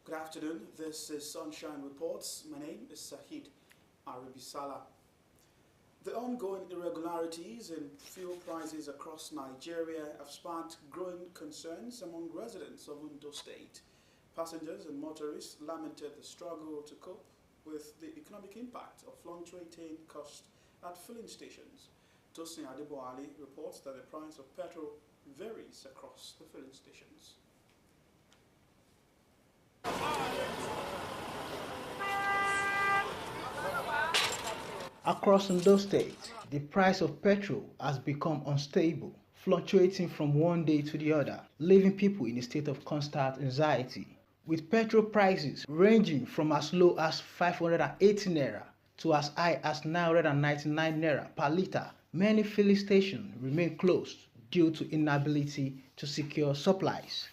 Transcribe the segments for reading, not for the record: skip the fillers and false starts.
Good afternoon. This is Sunshine Reports. My name is Sahid Arabisala. The ongoing irregularities in fuel prices across Nigeria have sparked growing concerns among residents of Ondo State. Passengers and motorists lamented the struggle to cope with the economic impact of fluctuating costs at filling stations. Tosin Adeboali reports that the price of petrol varies across the filling stations. Across Ondo State, the price of petrol has become unstable, fluctuating from one day to the other, leaving people in a state of constant anxiety. With petrol prices ranging from as low as 580 naira to as high as 999 naira per litre, many filling stations remain closed due to inability to secure supplies.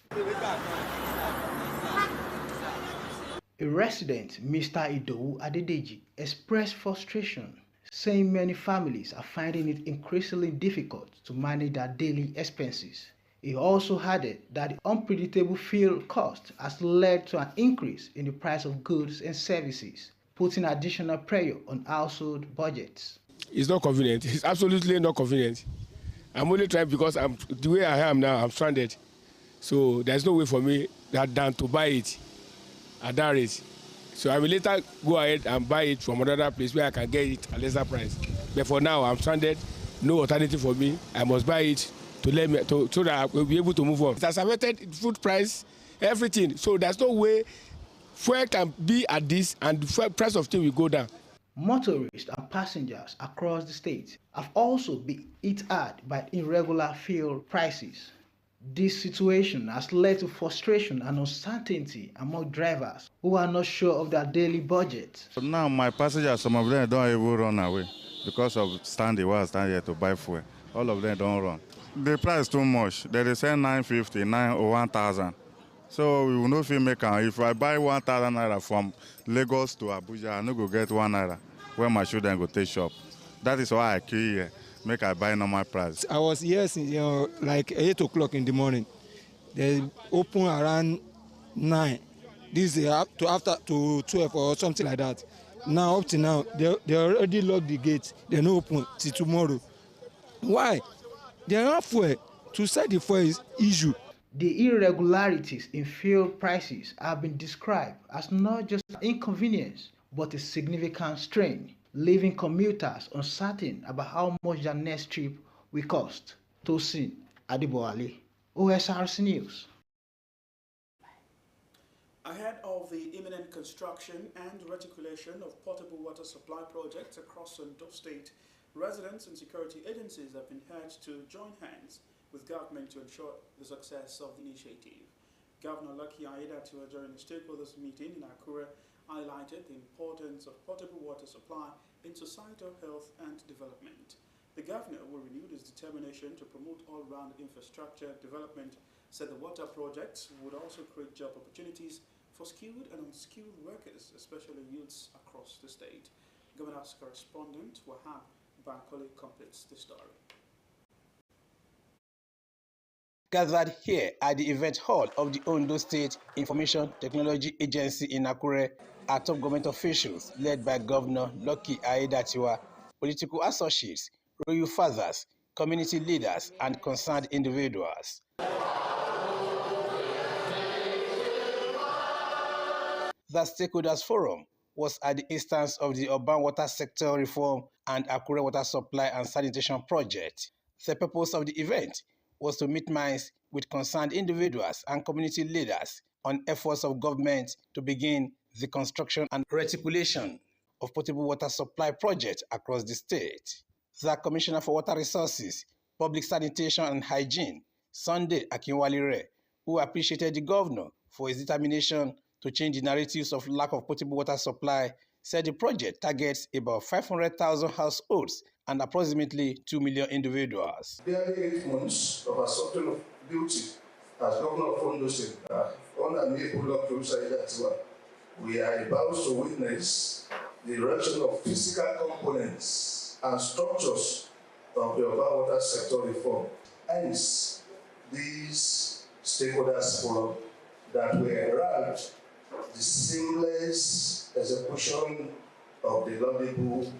A resident, Mr. Idowu Adedeji, expressed frustration, saying many families are finding it increasingly difficult to manage their daily expenses. He also added that the unpredictable fuel cost has led to an increase in the price of goods and services, putting additional pressure on household budgets. It's not convenient. It's absolutely not convenient. I'm only trying because the way I am now, I'm stranded. So there's no way for me than to buy it at that rate. So I will later go ahead and buy it from another place where I can get it at lesser price. But for now, I'm stranded. No alternative for me. I must buy it so that I will be able to move on. It has affected food price, everything. So there's no way fuel can be at this and the price of things will go down. Motorists and passengers across the state have also been hit hard by irregular fuel prices. This situation has led to frustration and uncertainty among drivers who are not sure of their daily budget. Now my passengers, some of them don't even run away because of standing while stand here to buy fuel. All of them don't run. The price is too much. They say 950, 9 or 1,000. So we will not feel make am. If I buy 1,000 naira from Lagos to Abuja, I no go get 1 naira where my children go take shop. That is why I queue here. Make I buy normal price. I was here since like 8 o'clock in the morning. They open around 9. This is after 12 or something like that. Now up to now, they already locked the gates. They're not open till tomorrow. Why? They are not fuel. To set the fuel is issue. The irregularities in fuel prices have been described as not just an inconvenience, but a significant strain, leaving commuters uncertain about how much their next trip will cost. Tosin Adeboali, Osrc News. Ahead of the imminent construction and reticulation of potable water supply projects across Ondo State, residents and security agencies have been urged to join hands with government to ensure the success of the initiative. Governor Lucky Aiyedatiwa, during the stakeholders meeting in Akure, highlighted the importance of potable water supply in societal health and development. The governor will renew his determination to promote all-round infrastructure development, said the water projects would also create job opportunities for skilled and unskilled workers, especially youths across the state. Governor's correspondent Wahab Bankole completes the story. Gathered here at the event hall of the Ondo State Information Technology Agency in Akure are top government officials led by Governor Lucky Aiyedatiwa, political associates, royal fathers, community leaders, and concerned individuals. The Stakeholders Forum was at the instance of the Urban Water Sector Reform and Akure Water Supply and Sanitation Project. The purpose of the event was to meet minds with concerned individuals and community leaders on efforts of government to begin the construction and reticulation of potable water supply projects across the state. The Commissioner for Water Resources, Public Sanitation and Hygiene, Sunday Akinwalire, who appreciated the governor for his determination to change the narratives of lack of potable water supply, said the project targets about 500,000 households and approximately 2 million individuals. Barely 8 months of assumption of duty as governor of Ondo State, under me, we are about to witness the erection of physical components and structures of the urban water sector reform. Hence, these stakeholders forum that were ranked the seamless execution of the laudable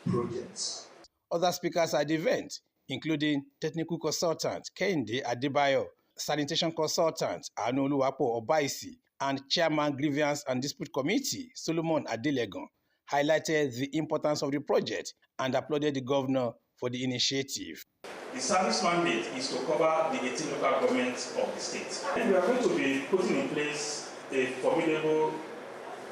projects. Other speakers at the event, including technical consultant Kehinde Adebayo, sanitation consultant Anu-Oluwapo Obaisi, and chairman Grievance and Dispute Committee Solomon Adelegon, highlighted the importance of the project and applauded the governor for the initiative. The service mandate is to cover the 18 local governments of the state. And we are going to be putting in place a formidable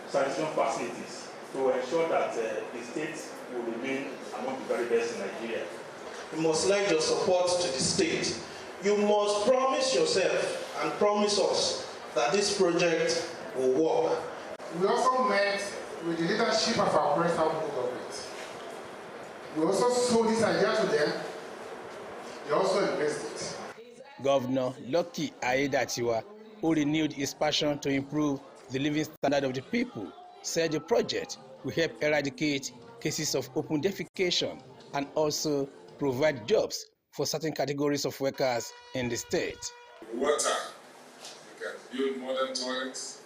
sanitation facilities to ensure that the state will remain among the very best in Nigeria. You must lend your support to the state. You must promise yourself and promise us that this project will work. We also met with the leadership of our current local government. We also sold this idea to them. They also embraced it. Governor Lucky Aiyedatiwa, who renewed his passion to improve the living standard of the people, said the project will help eradicate cases of open defecation and also provide jobs for certain categories of workers in the state. Water, you can build modern toilets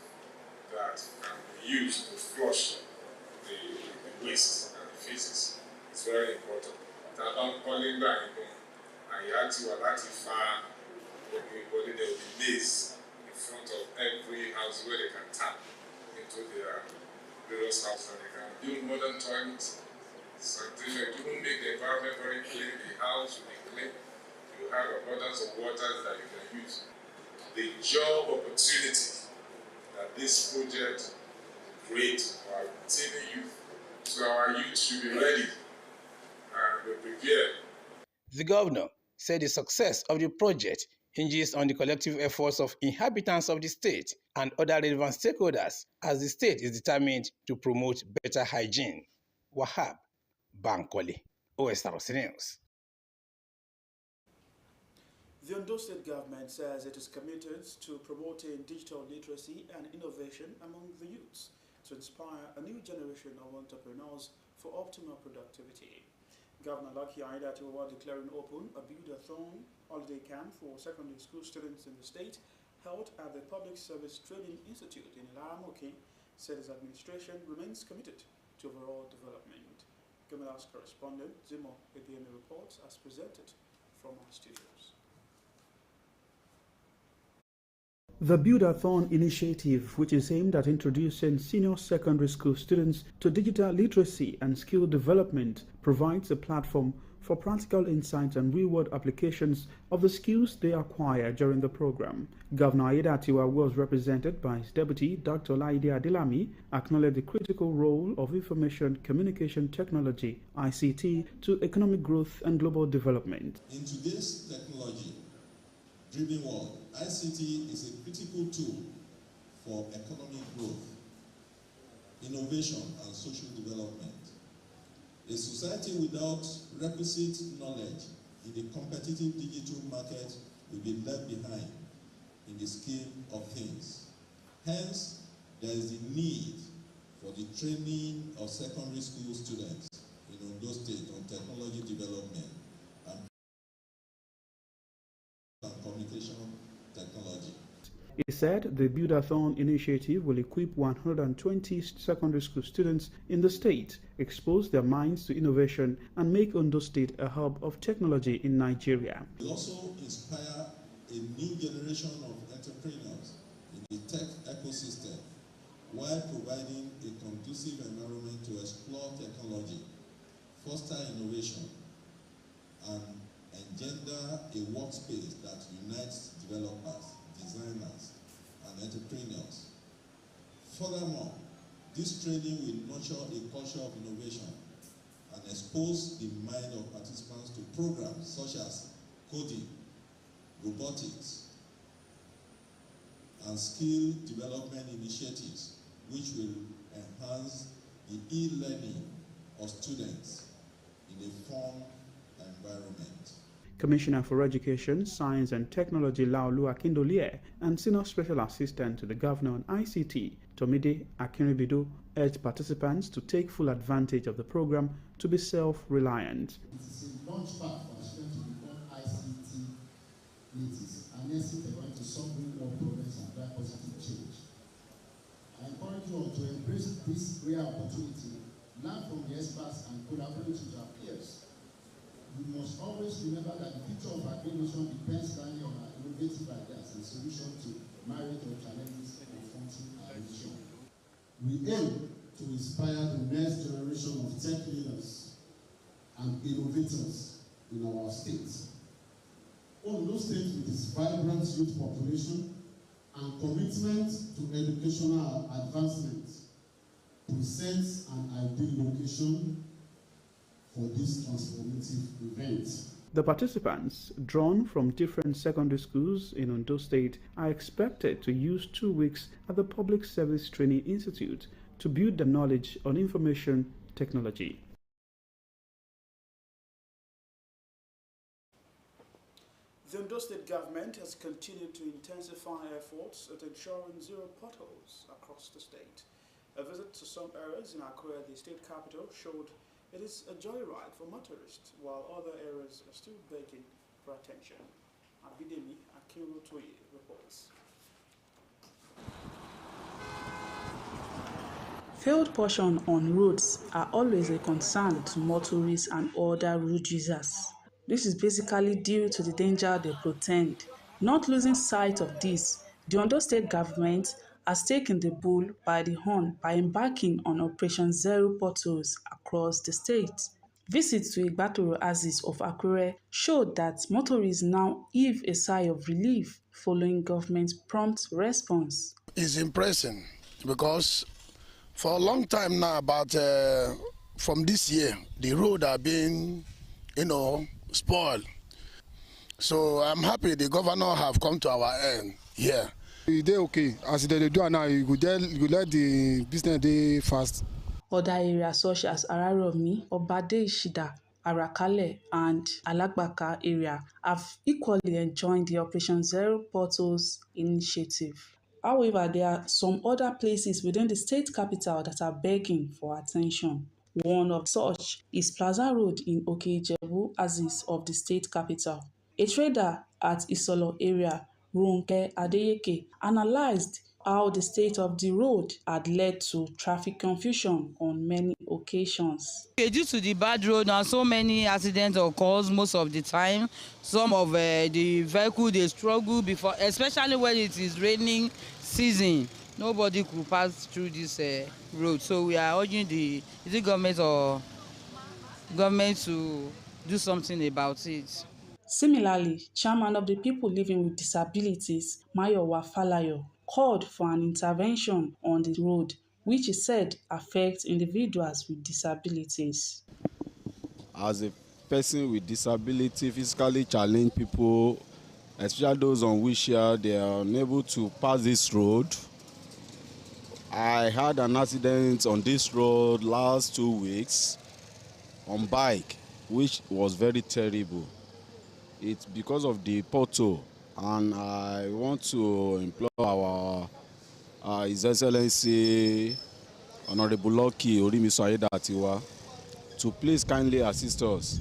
that can be used to flush the waste and the feces. It's very important. Calling back, and you have to far, there will be bays in front of every house where they can tap into their various houses and they can build modern toilets. Sanitation, it will make the environment very clean, the house will be clean. You have abundance of water that you can use. The job opportunity that this project will create for our teeny youth, so our youth should be ready and be prepared. The governor said the success of the project hinges on the collective efforts of inhabitants of the state and other relevant stakeholders, as the state is determined to promote better hygiene. Wahab Bankole, Osrc News. The Ondo State government says it is committed to promoting digital literacy and innovation among the youths to inspire a new generation of entrepreneurs for optimal productivity. Governor Lucky Aiyedatiwa declaring open a build-a-thon holiday camp for secondary school students in the state held at the Public Service Training Institute in Ilaramoki, said his administration remains committed to overall development. Gemila's correspondent Zimo Edieme reports as presented from our studios. The Build-a-thon initiative, which is aimed at introducing senior secondary school students to digital literacy and skill development, provides a platform for practical insights and real-world applications of the skills they acquire during the program. Governor Aiyedatiwa was represented by his deputy, Dr. Laide Adelami, acknowledged the critical role of information communication technology, ICT, to economic growth and global development. In today's technology-driven world, ICT is a critical tool for economic growth, innovation, and social development. A society without requisite knowledge in the competitive digital market will be left behind in the scheme of things. Hence, there is the need for the training of secondary school students in Ondo State on technology development and communication technology. He said the Build-a-thon initiative will equip 120 secondary school students in the state, expose their minds to innovation, and make Ondo State a hub of technology in Nigeria. We also inspire a new generation of entrepreneurs in the tech ecosystem while providing a conducive environment to explore technology, foster innovation, and engender a workspace that unites developers, designers, and entrepreneurs. Furthermore, this training will nurture a culture of innovation and expose the mind of participants to programs such as coding, robotics, and skill development initiatives, which will enhance the e-learning of students in a fun environment. Commissioner for Education, Science and Technology Laolu Akindolie and Senior Special Assistant to the Governor on ICT, Tomide Akinribido, urged participants to take full advantage of the program to be self-reliant. It is a launch pad for our students to become ICT natives, and next thing they want to solve real world problems and drive positive change. I encourage you all to embrace this rare opportunity, learn from the experts, and collaborate with our peers. We must always remember that the future of our nation depends largely on our innovative ideas and solutions to marriage or challenges confronting our nation. We aim to inspire the next generation of tech leaders and innovators in our state. Ondo State, with its vibrant youth population and commitment to educational advancement, presents an ideal location for this transformative event. The participants, drawn from different secondary schools in Ondo State, are expected to use 2 weeks at the Public Service Training Institute to build their knowledge on information technology. The Ondo State government has continued to intensify efforts at ensuring zero potholes across the state. A visit to some areas in Akure, the state capital, showed it is a joyride for motorists, while other areas are still begging for attention. Abidemi Akinrotoye reports. Failed portions on roads are always a concern to motorists and other road users. This is basically due to the danger they portend. Not losing sight of this, the Ondo State government has taken the bull by the horn by embarking on Operation Zero Potholes across the state. Visits to Igbatoro Axis of Akure showed that motorists now heave a sigh of relief following government's prompt response. It's impressive because for a long time now, about from this year, the road are being, spoiled. So I'm happy the governor have come to our end here. They okay. As they do now, you could let the business day fast. Other areas such as Araromi, Obade Ishida, Arakale, and Alagbaka area have equally enjoyed the Operation Zero Potholes initiative. However, there are some other places within the state capital that are begging for attention. One of such is Plaza Road in Oke-Ijebu Axis of the state capital. A trader at Isolo area, Ronke Adeyeke, analyzed how the state of the road had led to traffic confusion on many occasions. Due to the bad road and so many accidents occur most of the time, some of the vehicles they struggle before, especially when it is raining season. Nobody could pass through this road. So we are urging the government to do something about it. Similarly, Chairman of the People Living with Disabilities, Mayowa Falayo, called for an intervention on the road, which he said affects individuals with disabilities. As a person with disability, physically challenged people, especially those on wheelchair, they are unable to pass this road. I had an accident on this road last 2 weeks on bike, which was very terrible. It's because of the pothole, and I want to implore our His Excellency Honorable Lucky Orimiso Ayedatiwa to please kindly assist us.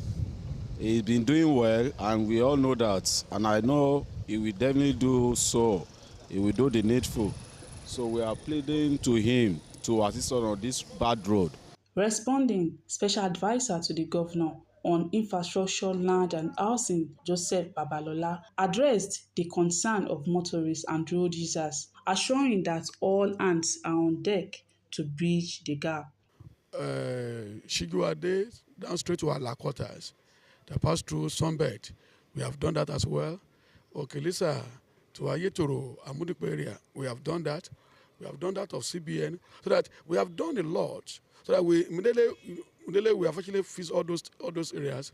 He's been doing well, and we all know that, and I know he will definitely do so. He will do the needful. So we are pleading to him to assist us on this bad road. Responding, Special Advisor to the Governor on Infrastructure, Land and Housing, Joseph Babalola, addressed the concern of motorists and road users, assuring that all hands are on deck to bridge the gap. Shiguade, down straight to our quarters, they pass through Sunbed. We have done that as well. Okelisa to Ayetoro, Amudipo area, we have done that. We have done that of CBN, so that we have done a lot. So that we immediately we have actually fixed all those areas,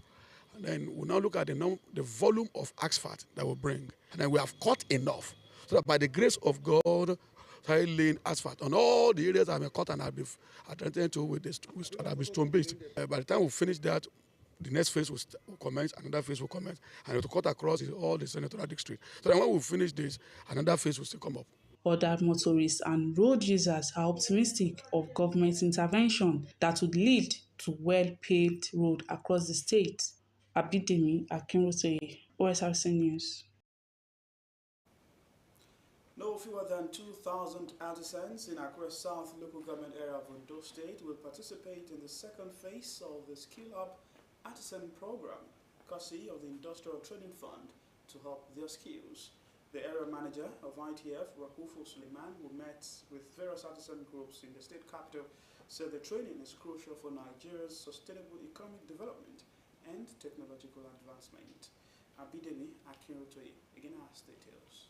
and then we now look at the volume of asphalt that we bring, and then we have cut enough so that by the grace of God, started laying asphalt on all the areas that have been cut and have been attended to with stone based. By the time we finish that, the next phase will commence, another phase will commence, and it will cut across all the senatorial district. So then when we finish this, another phase will still come up. Other motorists and road users are optimistic of government intervention that would lead to well-paved road across the state. Abidemi Akinrotoye, Osrc News. No fewer than 2,000 artisans in Akure South local government area of Ondo State will participate in the second phase of the Skill Up Artisan Program, courtesy of the Industrial Training Fund, to help their skills. The area manager of ITF, Rahufo Suleiman, who met with various artisan groups in the state capital, said the training is crucial for Nigeria's sustainable economic development and technological advancement. Abidemi Akinrotoye again has details.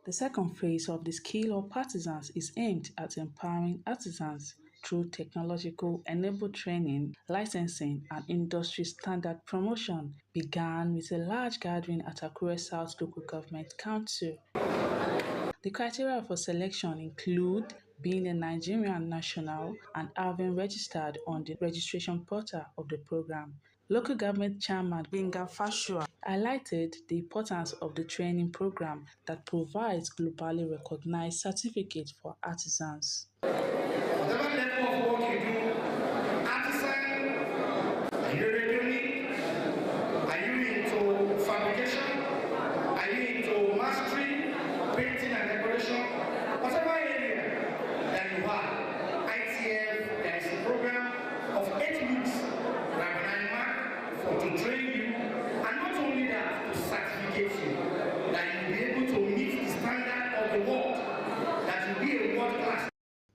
The second phase of the Skill Up Artisans is aimed at empowering artisans through technological-enabled training, licensing, and industry standard promotion. Began with a large gathering at Akure South Local Government Council. The criteria for selection include being a Nigerian national and having registered on the registration portal of the program. Local government chairman Benga Fashua highlighted the importance of the training program that provides globally recognized certificates for artisans. Whatever level of work you do, artisan, are you ready? Are you into fabrication? Are you into mastery, painting and decoration? Whatever area that you are, ITF, there is a program of 8 weeks to train you, and not only that, to certificate you, that you'll be able to meet the standard of the world, that you'll be a world class.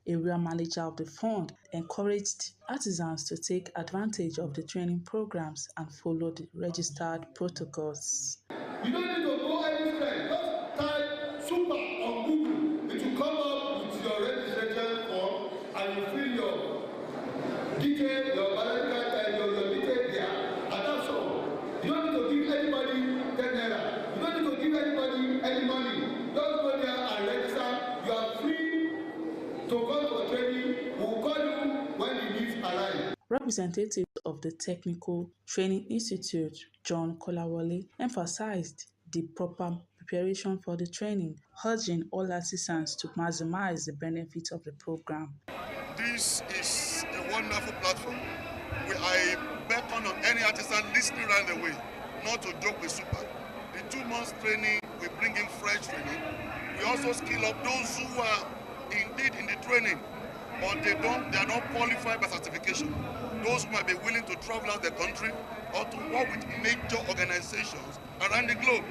Area manager of the fund encouraged artisans to take advantage of the training programs and follow the registered protocols. You don't need to go anywhere. Just type super on Google. It will come up with your registration form and you fill your detail, your biological and your detail there. And that's all. You don't need to give anybody 10 naira. You don't need to give anybody any money. Just go there and register. You are free to come for training. We will call you when the needs align. Representatives of the Technical Training Institute, John Kolawole, emphasized the proper preparation for the training, urging all artisans to maximize the benefits of the program. This is a wonderful platform. I beckon on any artisan listening right away not to joke with super. The 2 months training, we bring in fresh training. We also skill up those who are indeed in the training, but they are not qualified by certification. Those who might be willing to travel out the country or to work with major organizations around the globe.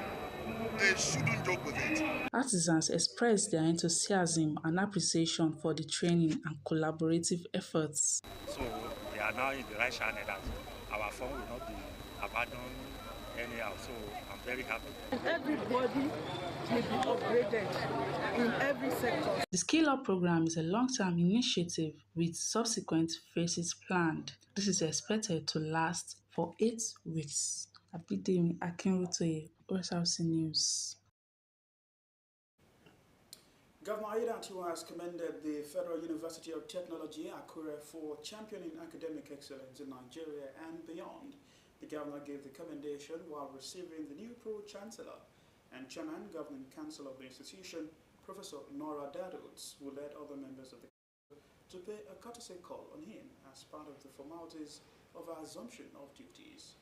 They shouldn't joke with it. Artisans expressed their enthusiasm and appreciation for the training and collaborative efforts. So they are now in the right channel that our fund will not be abandoned anyhow. So I'm very happy. Everybody will be upgraded in every sector. The Skill Up program is a long-term initiative with subsequent phases planned. This is expected to last for 8 weeks. Abidemi Akinrotoye, Osrc News. Governor Aiyedatiwa has commended the Federal University of Technology, Akure, for championing academic excellence in Nigeria and beyond. The governor gave the commendation while receiving the new Pro-Chancellor and Chairman Governing Council of the institution, Professor Nora Dadots, who led other members of the council to pay a courtesy call on him as part of the formalities of our assumption of duties.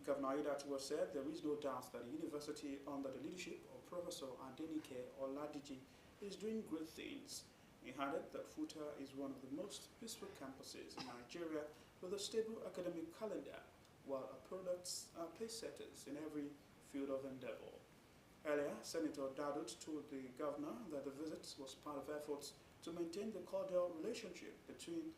Governor Aiyedatiwa said there is no doubt that the university, under the leadership of Professor Adenike Oladiji, is doing great things. He added that FUTA is one of the most peaceful campuses in Nigeria with a stable academic calendar, while our products are pace-setters in every field of endeavor. Earlier, Senator Dadut told the governor that the visit was part of efforts to maintain the cordial relationship between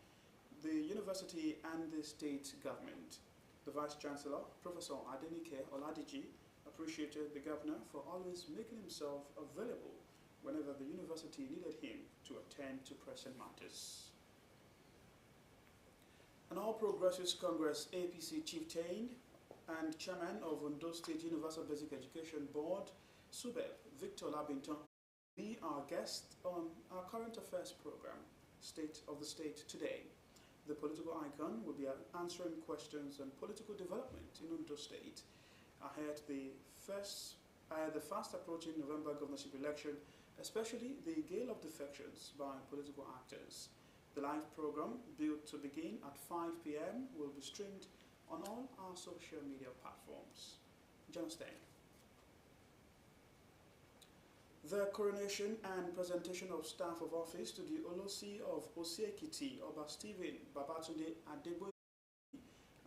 the university and the state government. The Vice-Chancellor, Professor Adenike Oladiji, appreciated the governor for always making himself available whenever the university needed him to attend to pressing matters. An All Progressives Congress APC chieftain and chairman of Ondo State Universal Basic Education Board, SUBEB, Victor Labinton, will be our guest on our current affairs program, State of the State Today. The political icon will be answering questions on political development in Ondo State ahead the fast approaching November governorship election, especially the gale of defections by political actors. The live program, built to begin at 5 p.m., will be streamed on all our social media platforms. John Stein. The coronation and presentation of staff of office to the Olosi of Osrc, Oba Stephen Babatunde Adeboye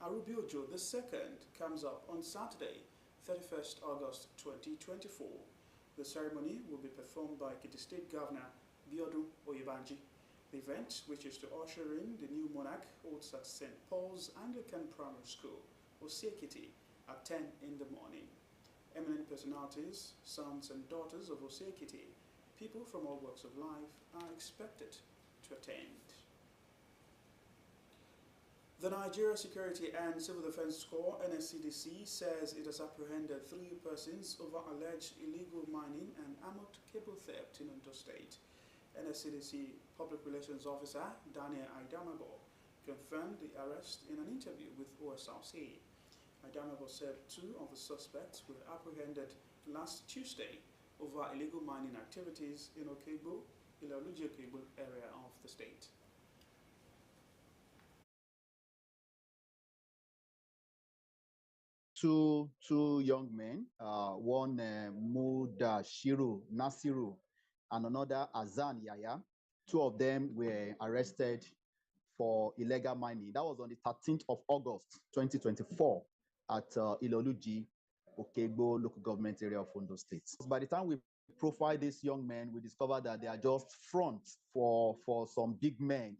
Arubiojo II comes up on Saturday, 31st August 2024. The ceremony will be performed by Ekiti State Governor Biodun Oyebanji. The event, which is to usher in the new monarch, holds at St. Paul's Anglican Primary School, Osrc, at 10 in the morning. Eminent personalities, sons and daughters of Osrc, people from all walks of life are expected to attend. The Nigeria Security and Civil Defense Corps, NSCDC, says it has apprehended 3 persons over alleged illegal mining and armored cable theft in Ondo State. NSCDC Public Relations Officer Daniel Aidamabo confirmed the arrest in an interview with Osrc. Aidamabo said 2 of the suspects were apprehended last Tuesday over illegal mining activities in Okegbo, Iloluji Okegbo area of the state. Two young men, one Mudashiru Nasiru and another Azan Yaya. 2 of them were arrested for illegal mining. That was on the 13th of August 2024 at Iloluji Okegbo local government area of Ondo State. By the time we profiled these young men, we discovered that they are just fronts for some big men,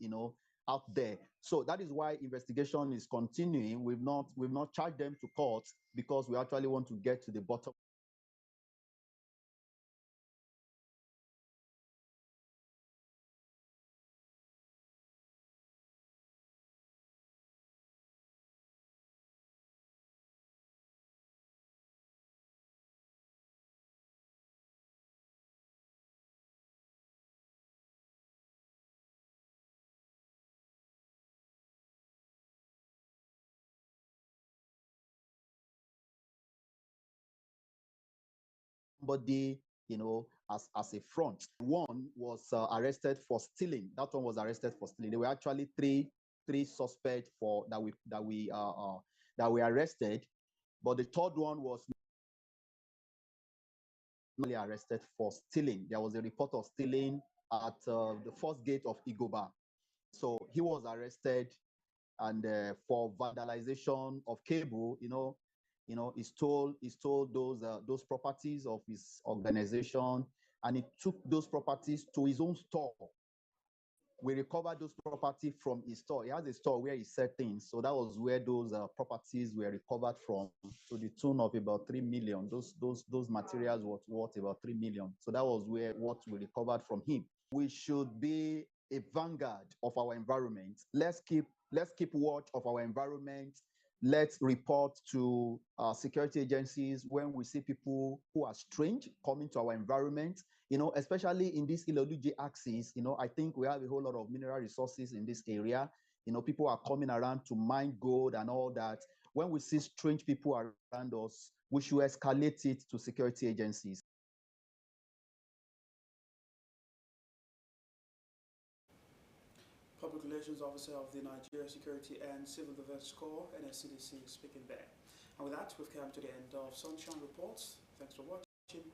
out there. So that is why investigation is continuing. We've not charged them to court because we actually want to get to the bottom. Somebody, as a front. One was arrested for stealing. That one was arrested for stealing. There were actually three suspects that we arrested, but the third one was not arrested for stealing. There was a report of stealing at the first gate of Igoba, so he was arrested, and for vandalization of cable, he stole those properties of his organization, and he took those properties to his own store. We recovered those property from his store. He has a store where he sells things, so that was where those properties were recovered from, to the tune of about 3 million. Those materials were worth about 3 million. So that was what we recovered from him. We should be a vanguard of our environment. Let's keep watch of our environment. Let's report to security agencies when we see people who are strange coming to our environment, especially in this Iloluji axis. I think we have a whole lot of mineral resources in this area. People are coming around to mine gold and all that. When we see strange people around us, we should escalate it to security agencies. Public Relations Officer of the Nigeria Security and Civil Defense Corps, NSCDC, speaking there. And with that, we've come to the end of Sunshine Reports. Thanks for watching.